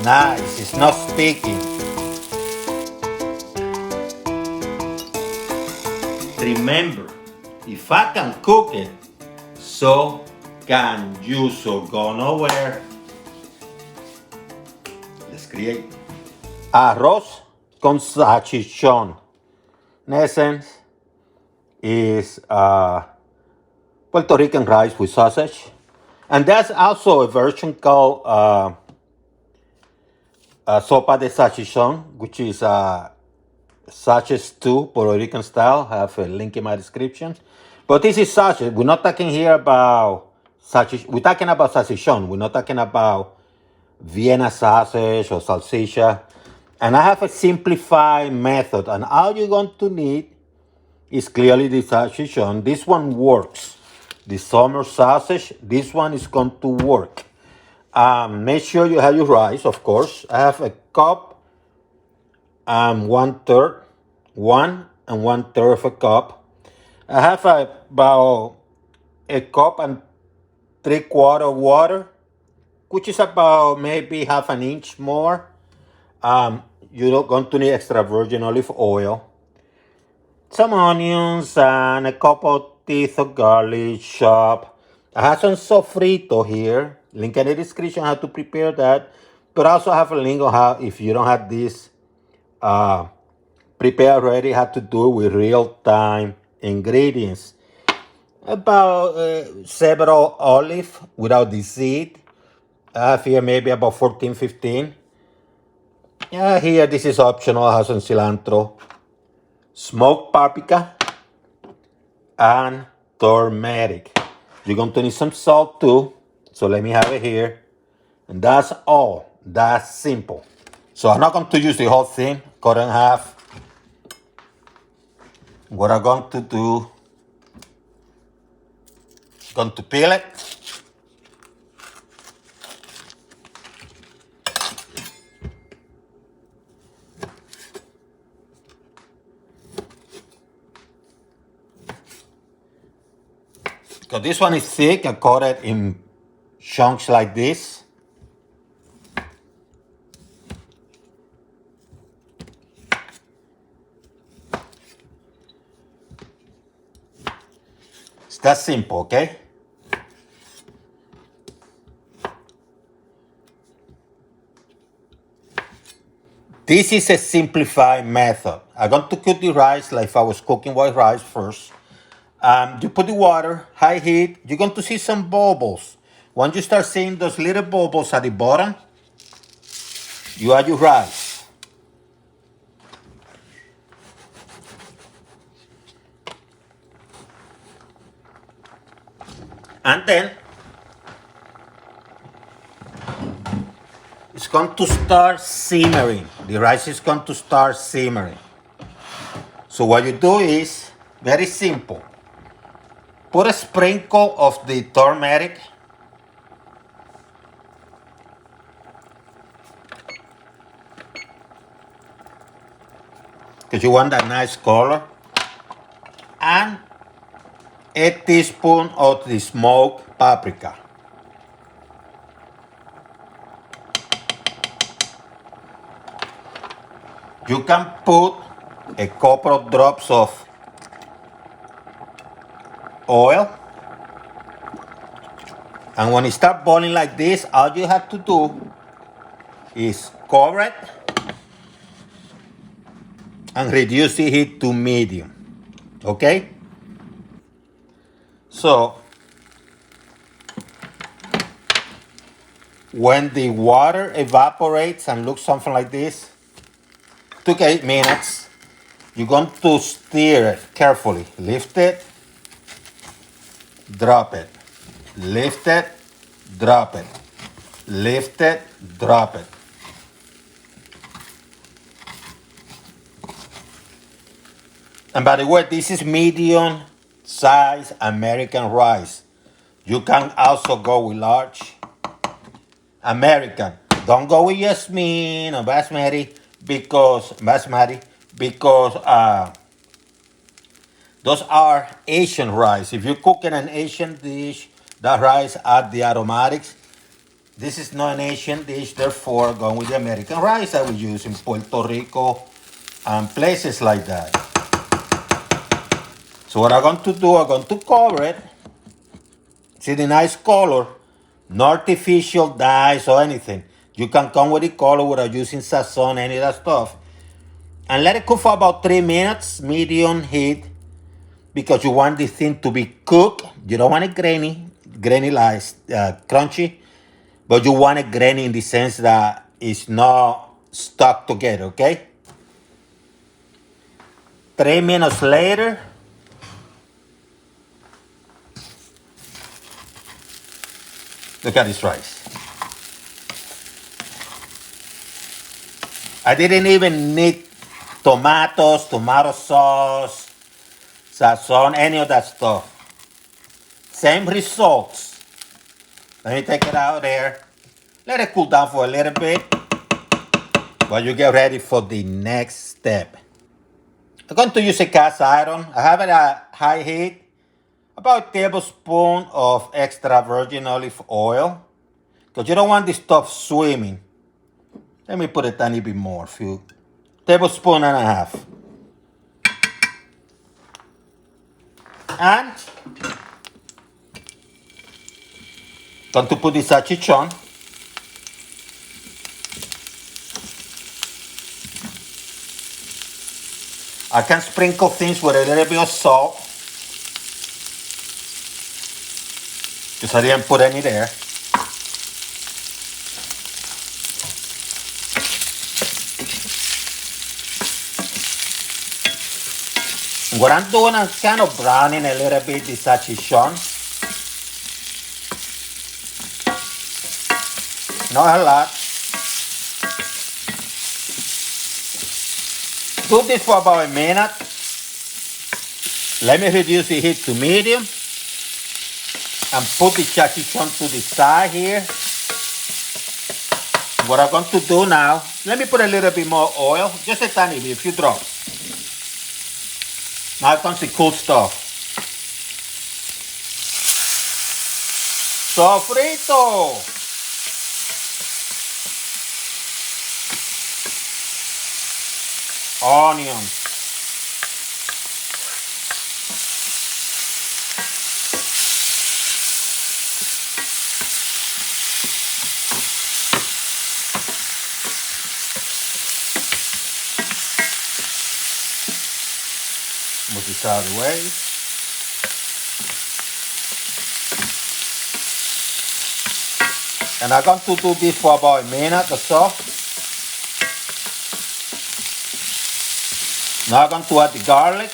Nice, it's not speaking. Remember, if I can cook it, so can you. So go nowhere. Let's create arroz con salchichón. In essence, is Puerto Rican rice with sausage. And there's also a version called sopa de salchichón, which is sausage stew, Puerto Rican style. I have a link in my description. But this is sausage. We're not talking here about sausage. We're talking about salchichon. We're not talking about Vienna sausage or salchicha. And I have a simplified method. And all you're going to need is clearly the salchichon. This one works. The summer sausage, this one is going to work. Make sure you have your rice, of course. I have a cup and 1/3, 1 1/3 of a cup. I have about a cup and 3/4 water, which is about maybe half an inch more. You're going to need extra virgin olive oil, some onions, and a couple teeth of garlic chopped. I have some sofrito here. Link in the description how to prepare that. But also have a link on how, if you don't have this prepared already, how to do it with real-time ingredients. About several olive without the seed. I have here maybe about 14, 15. Yeah, here this is optional. I have some cilantro, smoked paprika, and turmeric. You're going to need some salt too. So let me have it here. And that's all. That's simple. So I'm not going to use the whole thing. Cut it in half. What I'm going to do, going to peel it. Because this one is thick, I cut it in chunks like this. It's that simple, okay? This is a simplified method. I'm going to cook the rice like if I was cooking white rice first. You put the water, high heat. You're going to see some bubbles. Once you start seeing those little bubbles at the bottom, you add your rice. And then it's going to start simmering. The rice is going to start simmering. So what you do is very simple. Put a sprinkle of the turmeric. Because you want that nice color. And a teaspoon of the smoked paprika. You can put a couple of drops of oil, and when it starts boiling like this, all you have to do is cover it and reduce the heat to medium. Okay? So when the water evaporates and looks something like this, took 8 minutes, you're going to stir it carefully. Lift it, drop it, lift it, drop it, lift it, drop it. And by the way, this is medium size American rice. You can also go with large American. Don't go with Yasmin or basmati because those are Asian rice. If you're cooking an Asian dish, that rice add the aromatics. This is not an Asian dish, therefore going with the American rice that we use in Puerto Rico and places like that. So what I'm going to do, I'm going to cover it. See the nice color, no artificial dyes or anything. You can come with the color without using sazon, any of that stuff. And let it cook for about 3 minutes, medium heat, because you want this thing to be cooked. You don't want it grainy like crunchy, but you want it grainy in the sense that it's not stuck together, okay? 3 minutes later, look at this rice. I didn't even need tomatoes, tomato sauce, sazon, any of that stuff. Same results. Let me take it out there. Let it cool down for a little bit while you get ready for the next step. I'm going to use a cast iron. I have it at high heat. About a tablespoon of extra virgin olive oil, because you don't want this stuff swimming. Let me put a tiny bit more, a few tablespoon and a half. And going to put the salchichon. I can sprinkle things with a little bit of salt, because I didn't put any there. What I'm doing, I'm kind of browning a little bit the salchichon. Not a lot. Do this for about a minute. Let me reduce the heat to medium and put the salchichon to the side here. What I'm going to do now, let me put a little bit more oil, just a tiny bit, a few drops. Now comes the cool stuff. Sofrito. Onions. Move this out of the way. And I'm going to do this for about a minute or so. Now I'm going to add the garlic.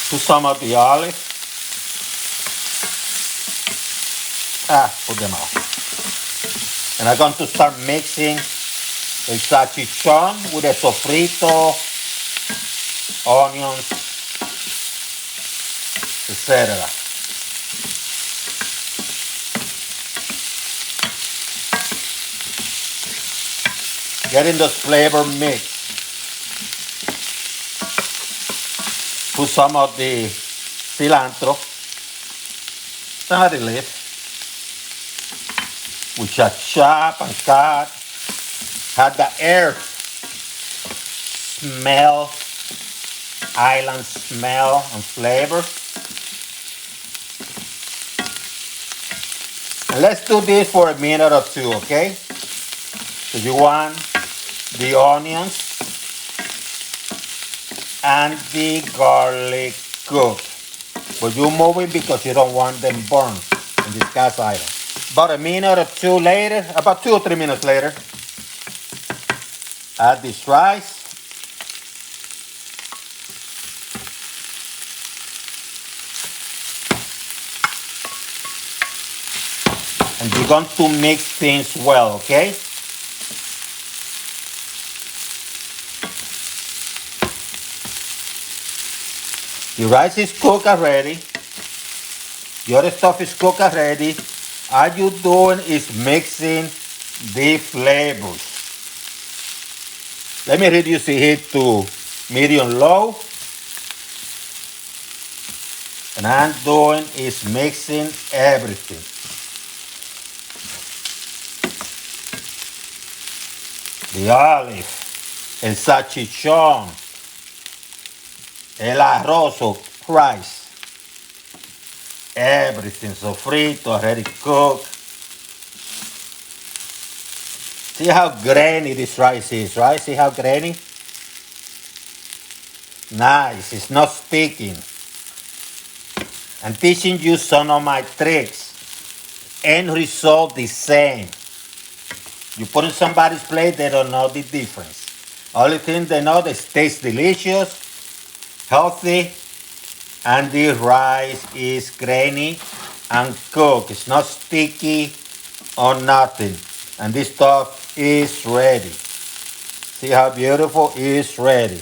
Put some of the olive. Put them out. And I'm going to start mixing the salchichon with the sofrito, onions, etc. Getting those flavor mix. Put some of the cilantro. Some of the leaf. Which I chop and cut. Had the air smell, island smell and flavor. And let's do this for a minute or two, okay? So you want the onions and the garlic cooked. But you move it because you don't want them burned in this cast iron. About a minute or two later, about 2 or 3 minutes later, add this rice. And you're going to mix things well, okay? The rice is cooked already. The other stuff is cooked already. All you're doing is mixing the flavors. Let me reduce the heat to medium low. And I'm doing is mixing everything. The olive, el salchichón, el arroz or rice, everything, sofrito, already cooked. See how grainy this rice is, right? See how grainy? Nice, it's not sticking. I'm teaching you some of my tricks. End result the same. You put in somebody's plate, they don't know the difference. Only thing they know, it tastes delicious, healthy, and the rice is grainy and cooked. It's not sticky or nothing. And this stuff is ready. See how beautiful? It's ready.